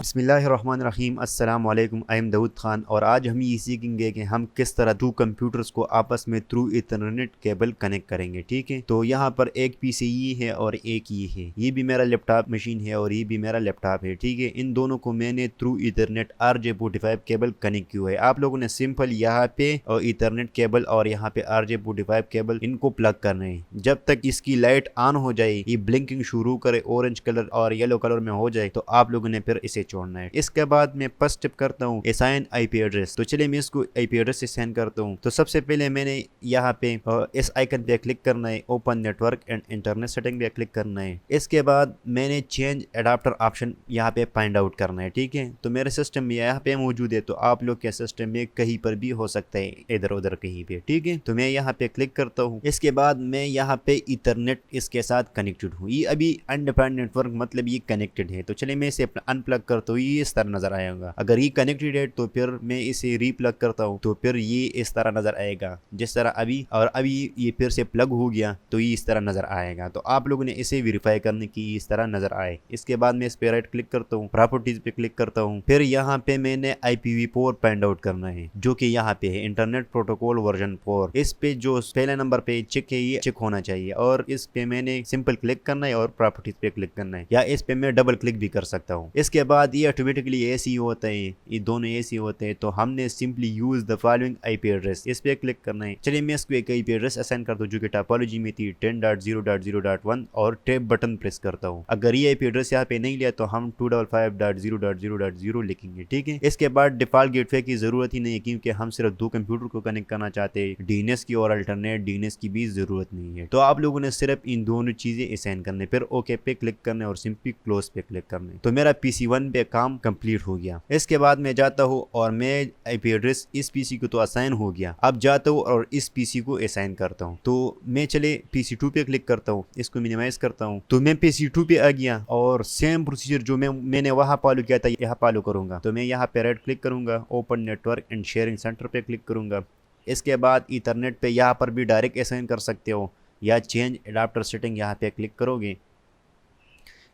बिस्मिल्लाहिर्रहमानिर्रहीम। अस्सलाम वालेकुम। आई एम दाऊद खान और आज हम ये सीखेंगे कि हम किस तरह दो कंप्यूटर्स को आपस में थ्रू इथरनेट केबल कनेक्ट करेंगे। ठीक है, तो यहाँ पर एक पीसी ये है और एक ये है। ये भी मेरा लैपटॉप मशीन है और ये भी मेरा लैपटॉप है। ठीक है, इन दोनों को मैंने through Ethernet RJ45 cable connect किया है। आप लोगों ने सिंपल यहाँ पे और इथरनेट केबल और यहाँ पे RJ45 केबल इनको प्लग करने हैं। जब तक इसकी लाइट ऑन हो जाए, ये ब्लिंकिंग शुरू करे, ऑरेंज कलर और येलो कलर में हो जाए, तो आप लोगों ने फिर इसे छोड़ना है। इसके बाद मैं फर्स्ट स्टेप करता हूँ असाइन आईपी एड्रेस। तो चलिए मैं इसको आईपी एड्रेस असाइन करता हूँ। तो सबसे पहले मैंने यहाँ पे इस आइकन पे क्लिक करना है, open network and internet setting पे क्लिक करना है। इसके बाद मैंने चेंज एडाप्टर ऑप्शन यहाँ पे फाइंड आउट करना है। ठीक है, तो मेरे सिस्टम में यहाँ पे मौजूद है, तो आप लोग के सिस्टम में कहीं पर भी हो सकता है, इधर उधर कहीं पे। ठीक है, तो मैं यहाँ पे क्लिक करता हूँ। इसके बाद मैं यहाँ पे इथरनेट इसके साथ कनेक्टेड हूँ। ये अभी अनडिफाइंड नेटवर्क मतलब ये कनेक्टेड है। तो चलिए मैं इसे अनप्लग करता हूँ। ये इस तरह नजर आएगा। अगर ये कनेक्टेड है तो फिर मैं इसे रीप्लग करता हूँ, तो फिर ये इस तरह नजर आएगा जिस तरह अभी। और अभी ये फिर से प्लग हो गया तो ये इस तरह नजर आएगा। तो आप लोगों ने इसे वेरीफाई करने की इस तरह नजर आए। इसके बाद मैं इस पे राइट क्लिक करता हूँ, प्रॉपर्टीज पे क्लिक करता हूँ। फिर यहाँ पे मैंने IPv4 फाइंड आउट करना है, जो कि यहाँ पे है इंटरनेट प्रोटोकॉल वर्जन 4। इस पे जो पहले नंबर पे चेक है, ये चेक होना चाहिए। और इस पे मैंने सिंपल क्लिक करना है और प्रॉपर्टीज पे क्लिक करना है, या इस पे मैं डबल क्लिक भी कर सकता हूँ। इसके बाद ये ऑटोमेटिकली ऐसी होता है, ये दोनों ऐसी होते हैं। तो हमने simply use the following IP address, इस पे क्लिक करना है। चलिए मैं इसको एक आईपी एड्रेस असाइन कर दूं जो कि टोपोलॉजी में थी 10.0.0.1 और टैब बटन प्रेस करता हूं। अगर ये आईपी एड्रेस यहाँ पे नहीं लिया तो हम 255.0.0.0 लिखेंगे। ठीक है, इसके बाद डिफॉल्ट गेटवे की जरूरत ही नहीं है, क्योंकि हम सिर्फ दो कंप्यूटर को कनेक्ट करना चाहते हैं। डीएनएस की और अल्टरनेट डीएनएस की भी जरूरत नहीं है। तो आप लोगों ने सिर्फ इन दोनों चीजें असाइन करने, फिर ओके पे क्लिक करने और सिंपली क्लोज पे क्लिक करने। तो मेरा PC1 पे काम कंप्लीट हो गया। इसके बाद मैं जाता हूँ और मैं आईपी एड्रेस इस पीसी को तो असाइन हो गया, अब जाता हूँ और इस पीसी को असाइन करता हूँ। तो मैं चले PC2 पे क्लिक करता हूँ, इसको मिनिमाइज करता हूँ। तो मैं PC2 पे आ गया और सेम प्रोसीजर जो मैंने वहाँ फॉलो किया था यहाँ फॉलो करूंगा। तो मैं यहाँ पे राइट क्लिक करूंगा, open network and sharing centre पे क्लिक करूंगा। इसके बाद ईथरनेट पे यहाँ पर भी डायरेक्ट असाइन कर सकते हो, या चेंज एडाप्टर सेटिंग यहाँ पे क्लिक करोगे।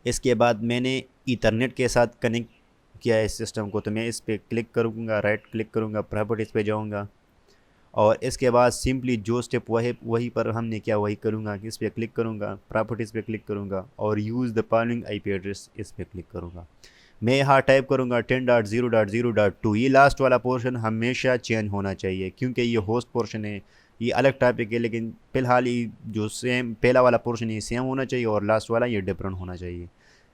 इसके बाद मैंने ईथरनेट के साथ कनेक्ट किया है इस सिस्टम को, तो मैं इस पर क्लिक करूँगा, राइट क्लिक करूँगा, प्रॉपर्टीज़ पे जाऊँगा और इसके बाद सिंपली जो स्टेप वही पर हमने किया वही करूँगा। इस पर क्लिक करूँगा, प्रॉपर्टीज़ पे क्लिक करूँगा और use the following IP address, इस पर क्लिक करूँगा। मैं यहाँ टाइप करूँगा 10.0.0.2। ये लास्ट वाला पोर्शन हमेशा चेंज होना चाहिए, क्योंकि ये होस्ट पोर्शन है, ये अलग टॉपिक है। लेकिन फिलहाल ये जो सेम पहला वाला पोर्शन है सेम होना चाहिए और लास्ट वाला ये डिफरेंट होना चाहिए।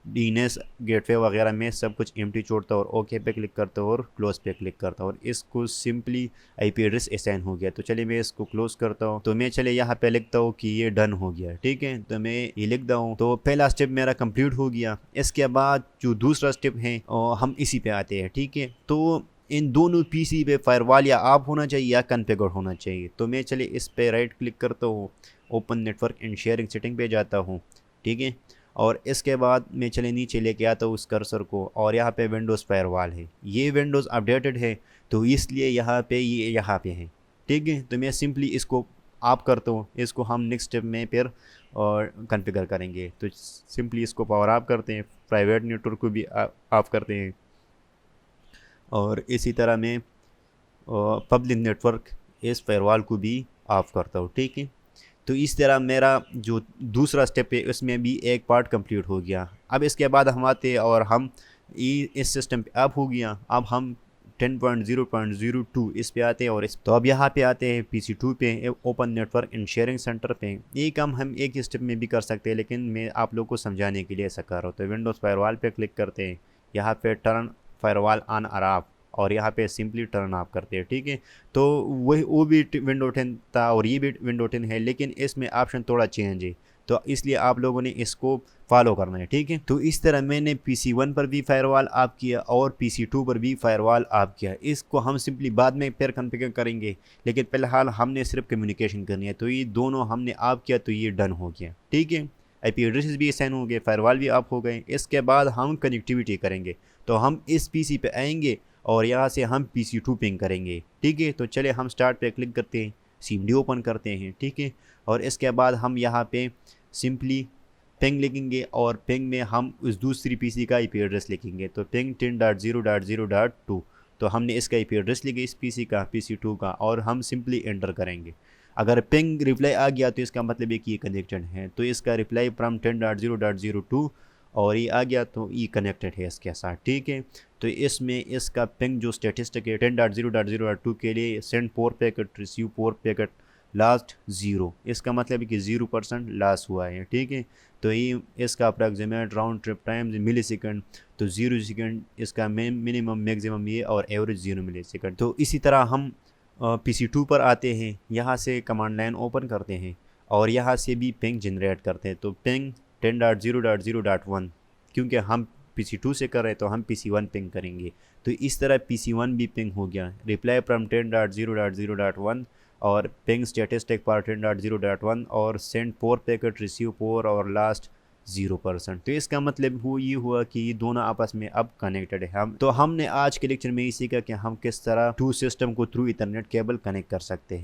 डीएनएस गेटवे वगैरह में सब कुछ एम्प्टी छोड़ता और ओके पे क्लिक करता और क्लोज पे क्लिक करता और इसको सिंपली आईपी एड्रेस असाइन हो गया। तो चलिए मैं इसको क्लोज करता हूँ। तो मैं चले यहाँ पे लिखता हूँ कि ये डन हो गया। ठीक है, तो मैं ये लिखता हूँ। तो पहला स्टेप मेरा कंप्लीट हो गया। इसके बाद जो दूसरा स्टेप है हम इसी पे आते हैं। ठीक है, तो इन दोनों पीसी पे फायरवॉल या ऑफ होना चाहिए या कॉन्फ़िगर होना चाहिए। तो मैं चलिए इस पे राइट क्लिक करता हूँ, open network and sharing setting पे जाता हूँ। ठीक है, और इसके बाद मैं चले नीचे लेके आता हूँ उस कर्सर को और यहाँ पे विंडोज़ फायरवॉल है। ये विंडोज़ अपडेटेड है तो इसलिए यहाँ पे ये यहाँ पे है। ठीक है, तो मैं सिंपली इसको ऑफ करता हूँ। इसको हम नेक्स्ट स्टेप में फिर और कॉन्फ़िगर करेंगे। तो सिंपली इसको पावर ऑफ करते हैं, प्राइवेट नेटवर्क को भी ऑफ करते हैं और इसी तरह मैं पब्लिक नेटवर्क इस फायरवॉल को भी ऑफ करता हूँ। ठीक है, तो इस तरह मेरा जो दूसरा स्टेप है उसमें भी एक पार्ट कंप्लीट हो गया। अब इसके बाद हम आते और हम इस सिस्टम पे अप हो गया। अब हम 10.0.02 इस पे आते हैं और इस तो अब यहाँ पे आते हैं PC2 पे, open network and sharing centre पे। ये काम हम एक ही स्टेप में भी कर सकते हैं, लेकिन मैं आप लोग को समझाने के लिए ऐसा कर रहा हूँ। तो विंडोज़ फायरवॉल पे क्लिक करते हैं, यहाँ पे टर्न फायरवॉल ऑन और ऑफ और यहाँ पे सिंपली टर्न ऑफ करते हैं। ठीक है, तो वो भी विंडो 10 था और ये भी विंडो 10 है, लेकिन इसमें ऑप्शन थोड़ा चेंज है, तो इसलिए आप लोगों ने इसको फॉलो करना है। ठीक है, तो इस तरह मैंने PC1 पर भी फायरवॉल ऑफ किया और PC2 पर भी फायरवॉल ऑफ किया। इसको हम सिंपली बाद में फिर कॉन्फ़िगर करेंगे, लेकिन फिलहाल हमने सिर्फ कम्युनिकेशन करनी है। तो ये दोनों हमने ऑफ किया तो ये डन हो गया। ठीक है, आईपी एड्रेसेस भी असाइन हो गए, फायरवॉल भी ऑफ हो गए। इसके बाद हम कनेक्टिविटी करेंगे, तो हम इस PC पे आएंगे और यहाँ से हम PC2 पिंग करेंगे। ठीक है, तो चले हम स्टार्ट पे क्लिक करते हैं। CMD ओपन करते हैं, ठीक है। और इसके बाद हम यहाँ पे सिंपली पिंग लिखेंगे और पिंग में हम उस दूसरी PC का IP एड्रेस लिखेंगे। तो पिंग 10.0.0.2, तो हमने इसका IP एड्रेस लिखा इस PC का, PC2 का, और हम सिंपली एंटर करेंगे। अगर पिंग रिप्लाई आ गया तो इसका मतलब है कि ये कनेक्टेड है। तो इसका रिप्लाई फ्रॉम 10.0.02 और ये आ गया तो ये कनेक्टेड है इसके साथ, ठीक है। तो इसमें इसका पिंग जो स्टेटिस्टिक है 10.0.0.2 के लिए send 4 packet, receive 4 packet, last 0, इसका मतलब है कि 0% लॉस हुआ है, ठीक है। तो ये इसका अप्रॉक्सीमेट राउंड ट्रिप टाइम मिली सेकेंड, तो 0 सेकेंड इसका मिनिमम मैक्सिमम ये, और एवरेज 0 मिली सेकेंड। तो इसी तरह हम PC2 पर आते हैं, यहाँ से कमांड लाइन ओपन करते हैं और यहाँ से भी पिंग जनरेट करते हैं। तो पिंग 10.0.0.1, क्योंकि हम PC2 से कर रहे हैं तो हम PC1 पिंग करेंगे। तो इस तरह PC1 भी पिंग हो गया, रिप्लाई फ्रॉम 10.0.0.1 और पिंग स्टेटिस्टिक पर 10.0.1 और सेंड 4 पैकेट, रिसीव 4 और लास्ट 0%। तो इसका मतलब ये हुआ कि ये दोनों आपस में अब कनेक्टेड है। हमने आज के लेक्चर में ये सीखा कि हम किस तरह 2 सिस्टम को थ्रू इथरनेट केबल कनेक्ट कर सकते हैं।